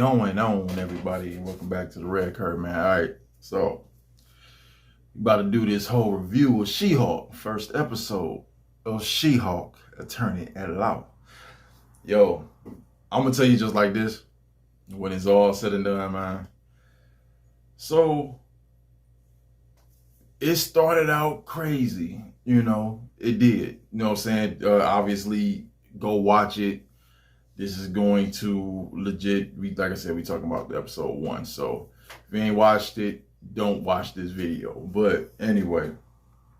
going on, everybody? And welcome back to the Red Curtain, man. All right, so we about to do this whole review of She-Hulk, first episode of She-Hulk, Attorney at Law. Yo, I'm gonna tell you just like this when it's all said and done, man. So it started out crazy, it did. You know what I'm saying? Obviously, go watch it. This is going to legit, like I said, we talking about the episode 1. So if you ain't watched it, don't watch this video. But anyway,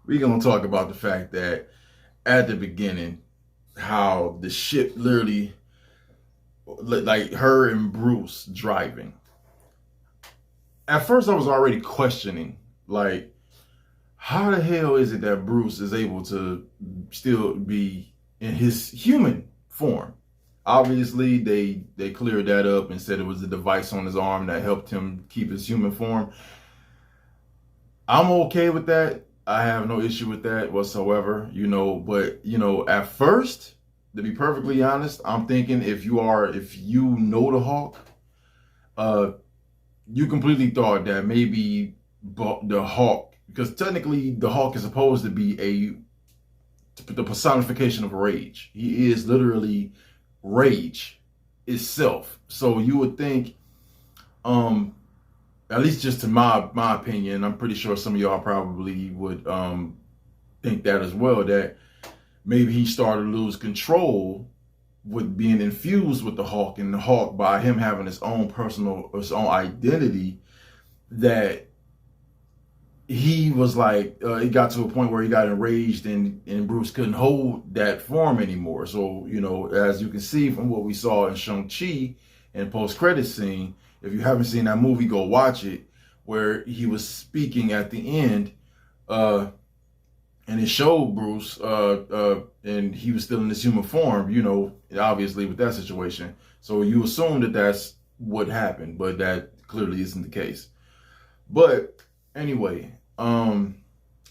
we're going to talk about the fact that at the beginning, how the ship literally, like her and Bruce driving. At first, I was already questioning, like, how the hell is it that Bruce is able to still be in his human form? Obviously, they cleared that up and said it was a device on his arm that helped him keep his human form. I'm okay with that. I have no issue with that whatsoever, but, at first, to be perfectly honest, I'm thinking if you know the Hulk, you completely thought that maybe the Hulk, because technically the Hulk is supposed to be the personification of rage. He is literally rage itself. So you would think, at least just to my opinion, I'm pretty sure some of y'all probably would think that as well, that maybe he started to lose control with being infused with the Hulk, and the Hulk, by him having his own identity, that he was like, it got to a point where he got enraged and Bruce couldn't hold that form anymore. So, as you can see from what we saw in Shang-Chi and post-credit scene, if you haven't seen that movie, go watch it, where he was speaking at the end, and it showed Bruce, and he was still in his human form, obviously with that situation. So you assume that that's what happened, but that clearly isn't the case. But anyway,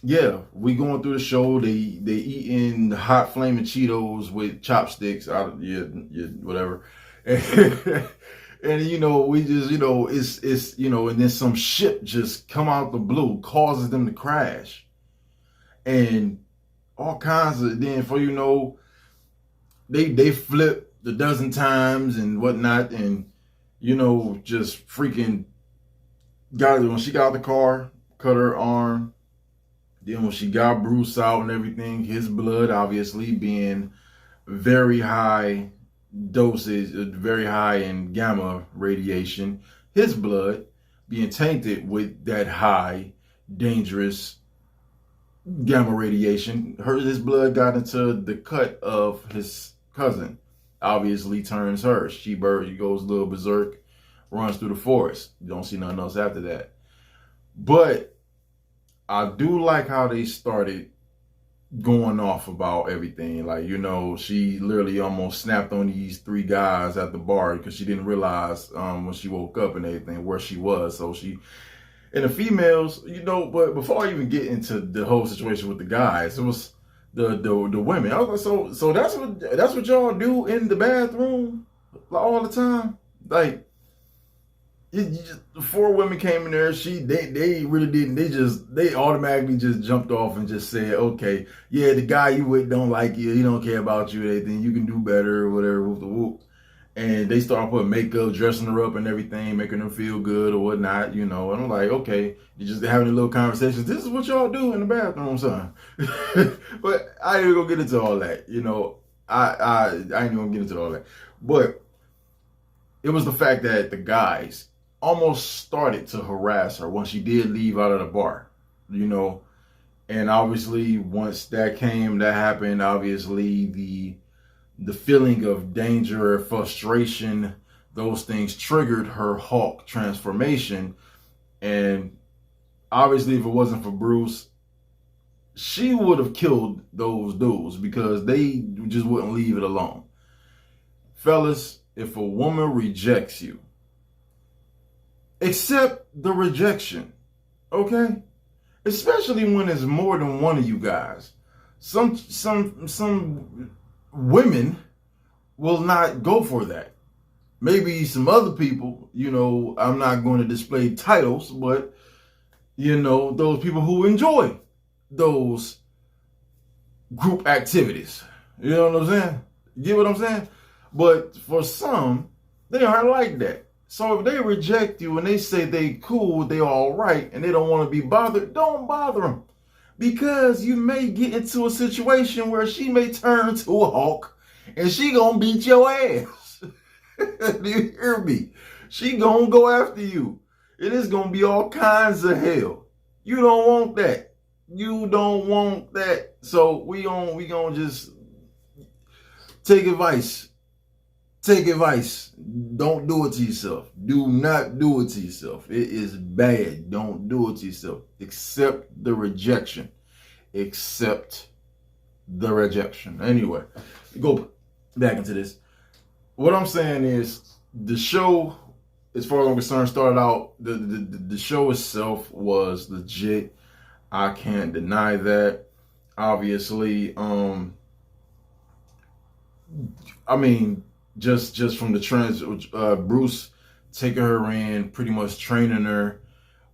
yeah, we going through the show. They eating hot flaming Cheetos with chopsticks. Whatever. And we just, it's and then some ship just come out the blue, causes them to crash, and all kinds of. Then they flip a dozen times and whatnot, and just freaking got it when she got out the car. Cut her arm. Then when she got Bruce out and everything, his blood obviously being very high dosage, very high in gamma radiation, his blood being tainted with that high, dangerous gamma radiation. His blood got into the cut of his cousin. Obviously turns her. She goes a little berserk, runs through the forest. You don't see nothing else after that. But I do like how they started going off about everything. Like, she literally almost snapped on these 3 guys at the bar because she didn't realize when she woke up and everything where she was. So and the females, but before I even get into the whole situation with the guys, it was the women. I was like, so that's what y'all do in the bathroom all the time? Like, 4 women came in there. They really didn't. They automatically just jumped off and just said, okay, yeah, the guy you with don't like you. He don't care about you or anything. You can do better or whatever. Whoop the whoop. And they start putting makeup, dressing her up and everything, making her feel good or whatnot, And I'm like, okay, you're just having a little conversation. This is what y'all do in the bathroom, son. But I ain't gonna get into all that. I ain't gonna get into all that. But it was the fact that the guys almost started to harass her when she did leave out of the bar, and obviously once that happened, obviously the feeling of danger, frustration, those things triggered her Hulk transformation. And obviously if it wasn't for Bruce, she would have killed those dudes because they just wouldn't leave it alone. Fellas, if a woman rejects you, accept the rejection, okay? Especially when it's more than one of you guys. Some women will not go for that. maybe some other people, I'm not going to display titles, but, those people who enjoy those group activities. You know what I'm saying? You get what I'm saying? But for some, they aren't like that. So if they reject you and they say they cool, they all right, and they don't want to be bothered, don't bother them. Because you may get into a situation where she may turn to a hawk and she gonna beat your ass. Do you hear me? She gonna go after you. It is gonna be all kinds of hell. You don't want that. You don't want that. So we gonna just take advice. Take advice. Don't do it to yourself. Do not do it to yourself. It is bad. Don't do it to yourself. Accept the rejection. Accept the rejection. Anyway, go back into this. What I'm saying is the show, as far as I'm concerned, started out, the show itself was legit. I can't deny that. Obviously, I mean, just from the trends, Bruce taking her in, pretty much training her.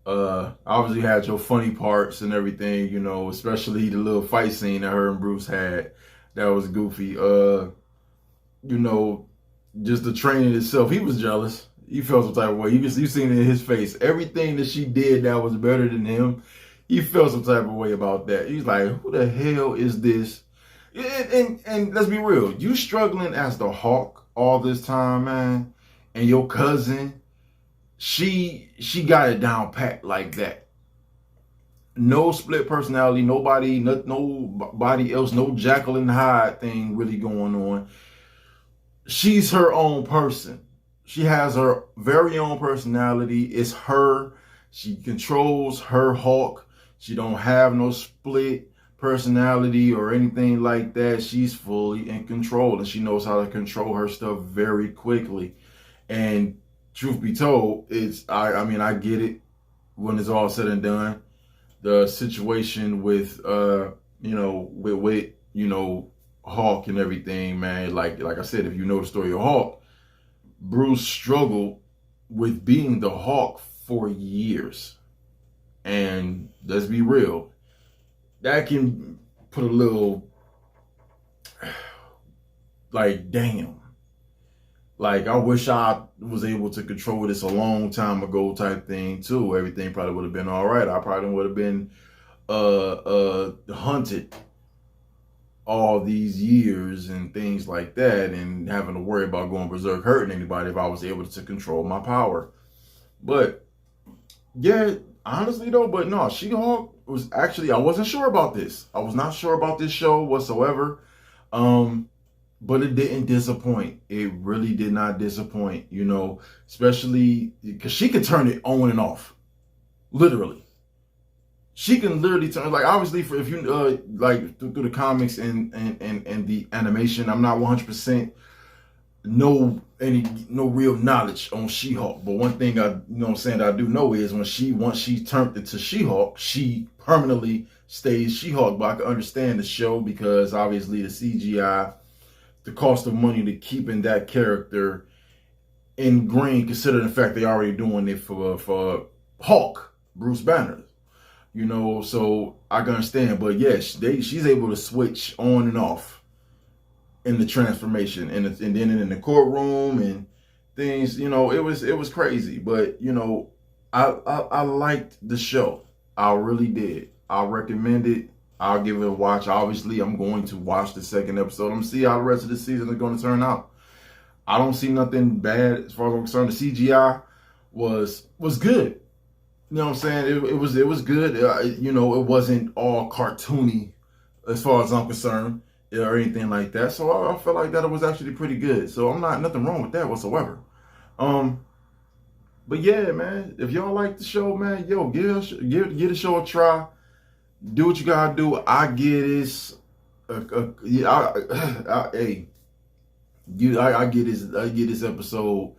Obviously had your funny parts and everything, especially the little fight scene that her and Bruce had. That was goofy. Just the training itself, he was jealous. He felt some type of way. You seen it in his face. Everything that she did that was better than him, he felt some type of way about that. He's like, who the hell is this? And let's be real, you struggling as the Hawk all this time, man, and your cousin, she got it down pat like that. No split personality, nobody else, no Jekyll and Hyde thing really going on. She's her own person. She has her very own personality. It's her. She controls her Hawk. She don't have no split personality or anything like that. She's fully in control, and she knows how to control her stuff very quickly. And truth be told, I get it when it's all said and done. The situation with Hawk and everything, man, like I said, if you know the story of Hawk, Bruce struggled with being the Hawk for years. And let's be real, that can put a little, like, damn. Like, I wish I was able to control this a long time ago type thing, too. Everything probably would have been all right. I probably would have been hunted all these years and things like that, and having to worry about going berserk, hurting anybody if I was able to control my power. But, yeah, honestly, though, but no, She-Hulk was actually, I wasn't sure about this. I was not sure about this show whatsoever. But it didn't disappoint. It really did not disappoint, especially because she could turn it on and off. Literally. She can literally turn, like, obviously, if you, like, through the comics and the animation, I'm not 100% no real knowledge on She-Hulk. But one thing I do know is once she turned into She-Hulk, she permanently stays She-Hulk. But I can understand the show because obviously the CGI, the cost of money to keeping that character ingrained, considering the fact they already doing it for Hulk, Bruce Banner. So I can understand. But yes, she's able to switch on and off in the transformation and then in the courtroom and things. It was crazy. But I liked the show. I really did. I recommend it. I'll give it a watch. Obviously, I'm going to watch the second episode. I'm going to see how the rest of the season is going to turn out. I don't see nothing bad as far as I'm concerned. The CGI was good. You know what I'm saying? It was good. It wasn't all cartoony as far as I'm concerned or anything like that. So I felt like that it was actually pretty good. So nothing wrong with that whatsoever. But yeah, man, if y'all like the show, man, give the show a try. Do what you gotta do. I give this. I give this episode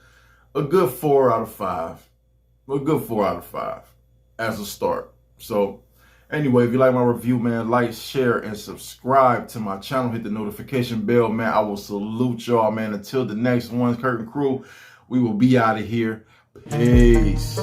a good 4 out of 5. A good 4 out of 5 as a start. So, anyway, if you like my review, man, like, share, and subscribe to my channel. Hit the notification bell, man. I will salute y'all, man. Until the next one, Curtain Crew. We will be out of here. Peace.